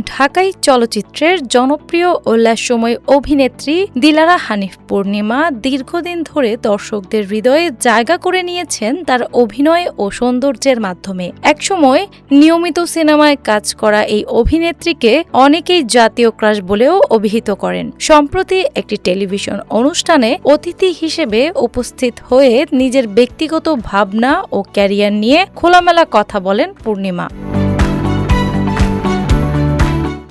ঢাকাই চলচ্চিত্রের জনপ্রিয় উল্লাসময় অভিনেত্রী দিলারা হানিফ পূর্ণিমা দীর্ঘদিন ধরে দর্শকদের হৃদয়ে জায়গা করে নিয়েছেন তার অভিনয় ও সৌন্দর্যের মাধ্যমে। একসময় নিয়মিত সিনেমায় কাজ করা এই অভিনেত্রীকে অনেকেই জাতীয় ক্রাশ বলেও অভিহিত করেন। সম্প্রতি একটি টেলিভিশন অনুষ্ঠানে অতিথি হিসেবে উপস্থিত হয়ে নিজের ব্যক্তিগত ভাবনা ও ক্যারিয়ার নিয়ে খোলামেলা কথা বলেন পূর্ণিমা।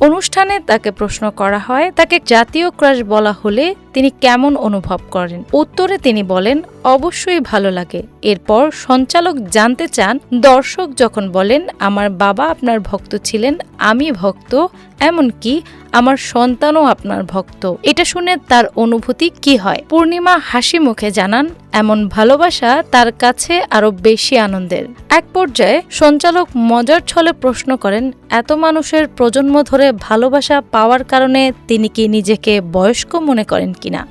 অনুষ্ঠানে তাকে প্রশ্ন করা হয় তাকে জাতীয় ক্রাশ বলা হলে তিনি কেমন অনুভব করেন। উত্তরে তিনি বলেন, অবশ্যই ভালো লাগে। এরপর সঞ্চালক জানতে চান, দর্শক যখন বলেন আমার বাবা আপনার ভক্ত ছিলেন, আমি ভক্ত, এমনকি আমার সন্তানও আপনার ভক্ত, এটা শুনে তার অনুভূতি কি হয়? পূর্ণিমা হাসি মুখে জানান, এমন ভালোবাসা তার কাছে আরো বেশি আনন্দের। এক পর্যায়ে সঞ্চালক মজার ছলে প্রশ্ন করেন, এত মানুষের প্রজন্ম ধরে ভালোবাসা পাওয়ার কারণে তিনি কি নিজেকে বয়স্ক মনে করেন কিনা?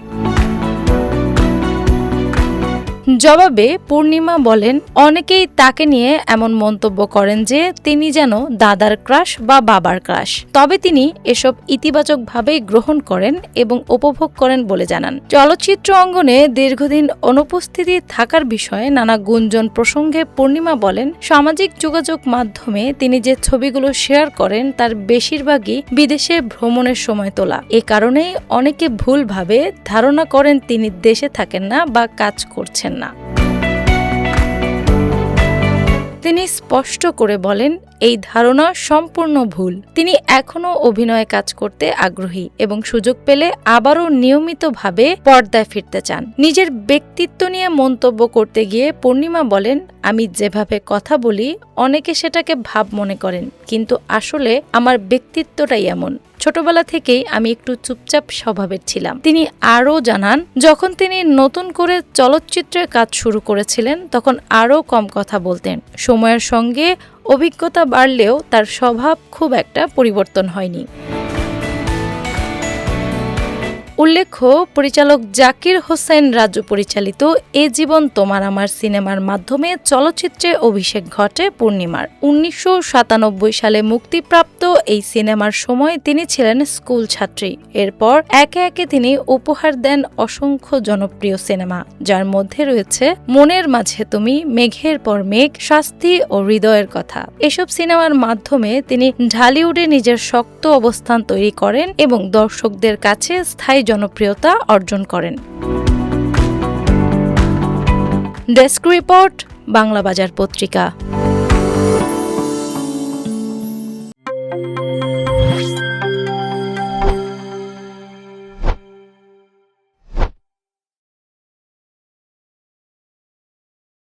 জবাবে পূর্ণিমা বলেন, অনেকেই তাকে নিয়ে এমন মন্তব্য করেন যে তিনি যেন দাদার ক্রাশ বা বাবার ক্রাশ। তবে তিনি এসব ইতিবাচকভাবেই গ্রহণ করেন এবং উপভোগ করেন বলে জানান। চলচ্চিত্র অঙ্গনে দীর্ঘদিন অনুপস্থিতি থাকার বিষয়ে নানা গুঞ্জন প্রসঙ্গে পূর্ণিমা বলেন, সামাজিক যোগাযোগ মাধ্যমে তিনি যে ছবিগুলো শেয়ার করেন তার বেশিরভাগই বিদেশে ভ্রমণের সময় তোলা। এ কারণেই অনেকে ভুলভাবে ধারণা করেন তিনি দেশে থাকেন না বা কাজ করছেন না। তিনি স্পষ্ট করে বলেন, এই ধারণা সম্পূর্ণ ভুল। তিনি এখনও অভিনয়ে কাজ করতে আগ্রহী এবং সুযোগ পেলে আবারও নিয়মিতভাবে পর্দায় ফিরতে চান। নিজের ব্যক্তিত্ব নিয়ে মন্তব্য করতে গিয়ে পূর্ণিমা বলেন, আমি যেভাবে কথা বলি অনেকে সেটাকে ভাব মনে করেন, কিন্তু আসলে আমার ব্যক্তিত্বটাই এমন। ছোটবেলা থেকেই আমি একটু চুপচাপ স্বভাবের ছিলাম। তিনি আরও জানান, যখন তিনি নতুন করে চলচ্চিত্রে কাজ শুরু করেছিলেন তখন আরও কম কথা বলতেন। সময়ের সঙ্গে অভিজ্ঞতা বাড়লেও তার স্বভাব খুব একটা পরিবর্তন হয়নি। উল্লেখ্য, পরিচালক জাকির হোসেন রাজু পরিচালিত এ জীবন তোমার আমার সিনেমার মাধ্যমে চলচ্চিত্রে অভিষেক ঘটে পূর্ণিমার। 1997 সালে মুক্তিপ্রাপ্ত এই সিনেমার সময় তিনি ছিলেন স্কুল ছাত্রী। এরপর একে একে তিনি উপহার দেন অসংখ্য জনপ্রিয় সিনেমা, যার মধ্যে রয়েছে মনের মাঝে তুমি, মেঘের পর মেঘ, শাস্তি ও হৃদয়ের কথা। এসব সিনেমার মাধ্যমে তিনি ঢালিউডে নিজের শক্ত অবস্থান তৈরি করেন এবং দর্শকদের কাছে স্থায়ী জনপ্রিয়তা অর্জন করেন। ডেস্ক রিপোর্ট, বাংলা বাজার পত্রিকা।